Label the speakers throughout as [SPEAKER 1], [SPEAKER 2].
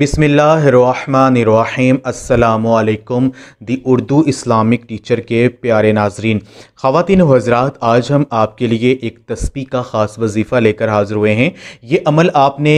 [SPEAKER 1] बिस्मिल्लाहिर्रहमानिर्रहीम। अस्सलामुअलैकुम। दी Urdu Islamic teacher के प्यारे नाजरीन, ख़वातीन व हज़रात, आज हम आपके लिए एक तस्बीह का ख़ास वजीफ़ा लेकर हाज़िर हुए हैं। ये अमल आपने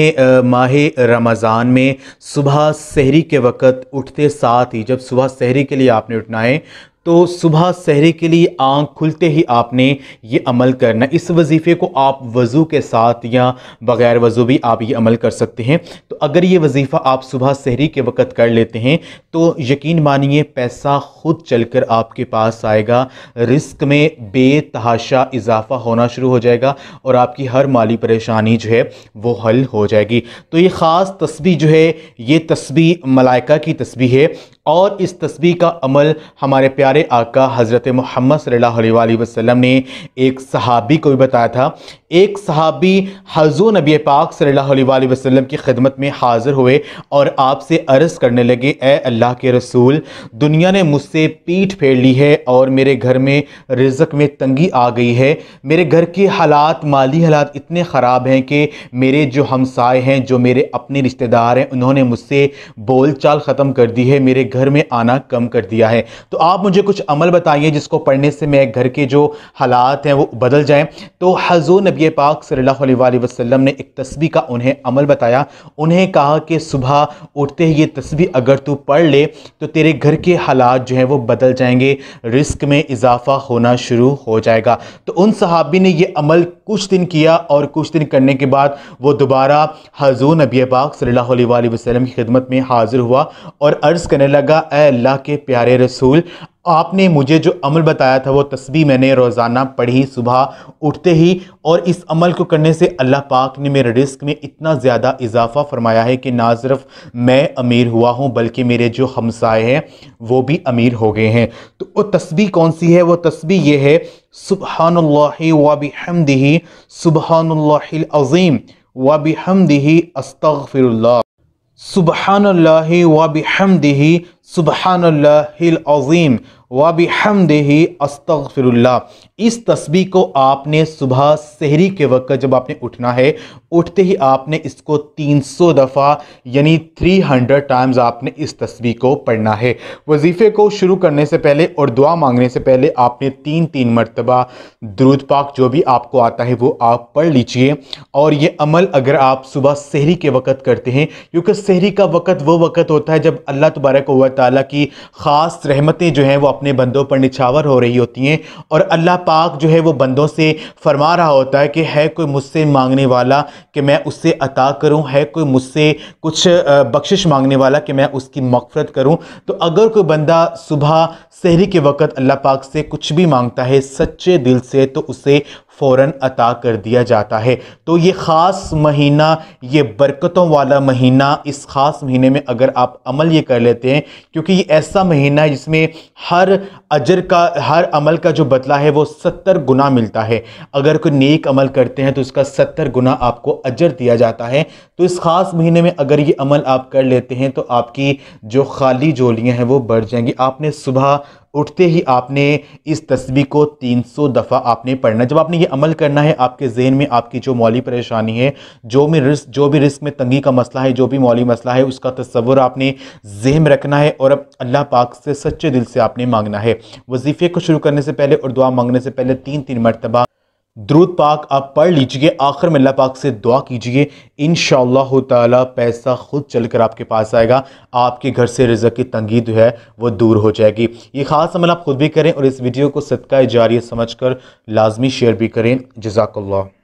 [SPEAKER 1] माह रमज़ान में सुबह सहरी के वक़्त उठते साथ ही, जब सुबह सहरी के लिए आपने उठना है, तो सुबह सहरी के लिए आँख खुलते ही आपने ये अमल करना। इस वजीफ़े को आप वज़ू के साथ या बग़ैर वज़ू भी आप ये अमल कर सकते हैं। तो अगर ये वजीफ़ा आप सुबह सहरी के वक़्त कर लेते हैं तो यकीन मानिए पैसा ख़ुद चलकर आपके पास आएगा, रिस्क में बेतहाशा इजाफ़ा होना शुरू हो जाएगा और आपकी हर माली परेशानी जो है वो हल हो जाएगी। तो ये ख़ास तस्बीह जो है, ये तस्बीह मलाइका की तस्बीह है और इस तस्बीह का अमल हमारे प्यारे आका हज़रत मोहम्मद सल्लल्लाहु अलैहि वसल्लम ने एक सहाबी को भी बताया था। एक सहाबी हज़ूर नबी पाक सल्लल्लाहु अलैहि वसल्लम की खिदमत में हाज़िर हुए और आपसे अर्ज़ करने लगे, ए अल्लाह के रसूल, दुनिया ने मुझसे पीठ फेर ली है और मेरे घर में रिज़्क़ में तंगी आ गई है। मेरे घर के हालात, माली हालात इतने ख़राब हैं कि मेरे जो हमसाए हैं, जो मेरे अपने रिश्तेदार हैं, उन्होंने मुझसे बोल चाल ख़त्म कर दी है, मेरे घर में आना कम कर दिया है। तो आप मुझे कुछ अमल बताइए जिसको पढ़ने से मैं घर के जो हालात हैं वो बदल जाएं। तो हज़ूर नबी पाक सल्लल्लाहु अलैहि वसल्लम ने एक तस्बीह का उन्हें अमल बताया। उन्हें कहा कि सुबह उठते ही ये तस्बीह अगर तू पढ़ ले तो तेरे घर के हालात जो हैं वो बदल जाएंगे, रिस्क में इजाफा होना शुरू हो जाएगा। तो उन सहाबी ने ये अमल कुछ दिन किया और कुछ दिन करने के बाद वो दोबारा हज़ूर नबी पाक सल्लल्लाहु अलैहि वसल्लम की खिदमत में हाजिर हुआ और अर्ज़ करने लगा, ए अल्लाह के प्यारे रसूल, आपने मुझे जो अमल बताया था वो तस्बीह मैंने रोज़ाना पढ़ी सुबह उठते ही, और इस अमल को करने से अल्लाह पाक ने मेरे रिस्क में इतना ज़्यादा इजाफ़ा फरमाया है कि ना सिर्फ मैं अमीर हुआ हूँ बल्कि मेरे जो हमसाए हैं वो भी अमीर हो गए हैं। तो वो तस्बीह कौन सी है? वो तस्बीह ये है, सुब्हानल्लाहि व बिहम्दिही सुब्हानल्लाहिल अज़ीम व बिहम्दिही अस्तग़फिरुल्लाह, सुब्हानल्लाहि व बिहम्दिही सुब्हानल्लाहिल अज़ीम व बिहम्दिही अस्तग़फिरुल्लाह। इस तस्बीह को आपने सुबह सहरी के वक़्त जब आपने उठना है, उठते ही आपने इसको 300 दफ़ा यानी 300 टाइम्स आपने इस तस्बीह को पढ़ना है। वजीफ़े को शुरू करने से पहले और दुआ मांगने से पहले आपने 3-3 मरतबा दुरूद पाक जो भी आपको आता है वो आप पढ़ लीजिए। और ये अमल अगर आप सुबह सहरी के वक़्त करते हैं, क्योंकि सहरी का वक़्त वो वक़्त होता है जब अल्लाह तबारक व तआला की ख़ास रहमतें जो हैं वो अपने बंदों पर निछावर हो रही होती हैं और अल्लाह पाक जो है वो बंदों से फरमा रहा होता है कि है कोई मुझसे मांगने वाला कि मैं उससे अता करूं, है कोई मुझसे कुछ बख्शिश मांगने वाला कि मैं उसकी मग़फ़िरत करूं। तो अगर कोई बंदा सुबह सहरी के वक़्त अल्लाह पाक से कुछ भी मांगता है सच्चे दिल से तो उसे फ़ौरन अता कर दिया जाता है। तो ये ख़ास महीना, ये बरकतों वाला महीना, इस ख़ास महीने में अगर आप अमल ये कर लेते हैं, क्योंकि ये ऐसा महीना है जिसमें हर अजर का, हर अमल का जो बदला है वो 70 गुना मिलता है। अगर कोई नेक अमल करते हैं तो उसका 70 गुना आपको अजर दिया जाता है। तो इस ख़ास महीने में अगर ये अमल आप कर लेते हैं तो आपकी जो खाली झोलियाँ हैं वो बढ़ जाएंगी। आपने सुबह उठते ही आपने इस तस्बीह को 300 दफ़ा आपने पढ़ना। जब आपने ये अमल करना है, आपके ज़हन में आपकी जो मौली परेशानी है, जो भी रिस्क में तंगी का मसला है, जो भी मौली मसला है, उसका तसव्वुर आपने ज़हन में रखना है और अब अल्लाह पाक से सच्चे दिल से आपने मांगना है। वजीफ़े को शुरू करने से पहले और दुआ मांगने से पहले 3-3 मरतबा दुरूद पाक आप पढ़ लीजिए। आखिर में अल्लाह पाक से दुआ कीजिए, इंशाअल्लाह ताला पैसा खुद चलकर आपके पास आएगा, आपके घर से रिज़्क़ की तंगी जो है वो दूर हो जाएगी। ये ख़ास अमल आप खुद भी करें और इस वीडियो को सदका जारिया समझकर लाजमी शेयर भी करें। जज़ाकल्लाह।